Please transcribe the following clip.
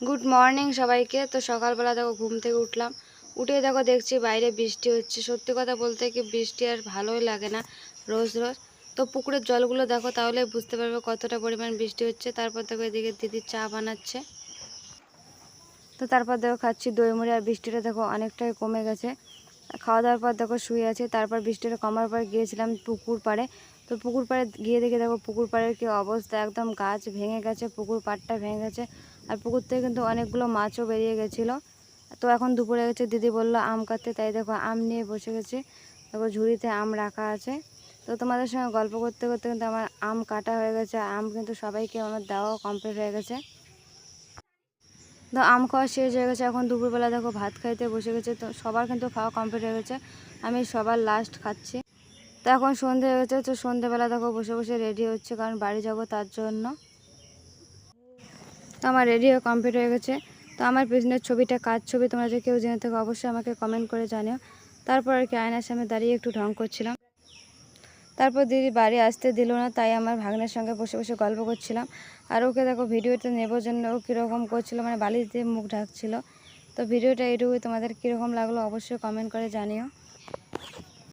Good morning সবাইকে। তো সকালবেলা দেখো ঘুম থেকে উঠলাম, উঠে দেখো দেখছি বাইরে বৃষ্টি হচ্ছে। সত্যি কথা বলতে কি বৃষ্টি আর ভালোই লাগে না রোজ রোজ। তো পুকুরের জলগুলো দেখো, তাহলে বুঝতে পারবে কতটা পরিমাণ বৃষ্টি হচ্ছে। তারপর দেখো এদিকে দিদি চা বানাচ্ছে। তো তারপর দেখো খাচ্ছি দই মুড়ি, আর বৃষ্টিটা দেখো অনেকটাই কমে গেছে। খাওয়া দাওয়ার পর দেখো শুয়ে আছি। তারপর বৃষ্টিটা কমার পর গিয়েছিলাম পুকুর পাড়ে। তো পুকুর পাড়ে গিয়ে দেখে দেখো পুকুর পাড়ের কি অবস্থা, একদম গাছ ভেঙে গেছে, পুকুর পাড়টা ভেঙে গেছে। আর পুকুর থেকে কিন্তু অনেকগুলো মাছও বেরিয়ে গেছিলো। তো এখন দুপুরে গেছে, দিদি বললো আম কাটতে, তাই দেখো আম নিয়ে বসে গেছি। দেখো ঝুড়িতে আম রাখা আছে। তো তোমাদের সঙ্গে গল্প করতে করতে কিন্তু আমার আম কাটা হয়ে গেছে। আম কিন্তু সবাইকে আমার দেওয়াও কমপ্লিট হয়ে গেছে। তো আম খাওয়া শেষ হয়ে গেছে। এখন দুপুরবেলা দেখো ভাত খাইতে বসে গেছে। তো সবার কিন্তু খাওয়া কমপ্লিট হয়ে গেছে, আমি সবার লাস্ট খাচ্ছি। তো এখন সন্ধে হয়ে গেছে। তো সন্ধেবেলা দেখো বসে বসে রেডি হচ্ছে, কারণ বাড়ি যাব তার জন্য। তো আমার রেডি হয়ে কমপ্লিট হয়ে গেছে। তো আমার পিছনের ছবিটা কার ছবি তোমরা যদি কেউ জেনে থাকো অবশ্যই আমাকে কমেন্ট করে জানিও। তারপর আর কি আয়নার সামনে দাঁড়িয়ে একটু ঢং করছিলাম। তারপর দিদি বাড়ি আসতে দিল না, তাই আমার ভাগ্নের সঙ্গে বসে বসে গল্প করছিলাম। আর ওকে দেখো ভিডিওতে নেবার জন্য ও কীরকম করছিল, মানে বালিশ দিয়ে মুখ ঢাকছিল। তো ভিডিওটা এইটুকুই, তোমাদের কীরকম লাগলো অবশ্যই কমেন্ট করে জানিও।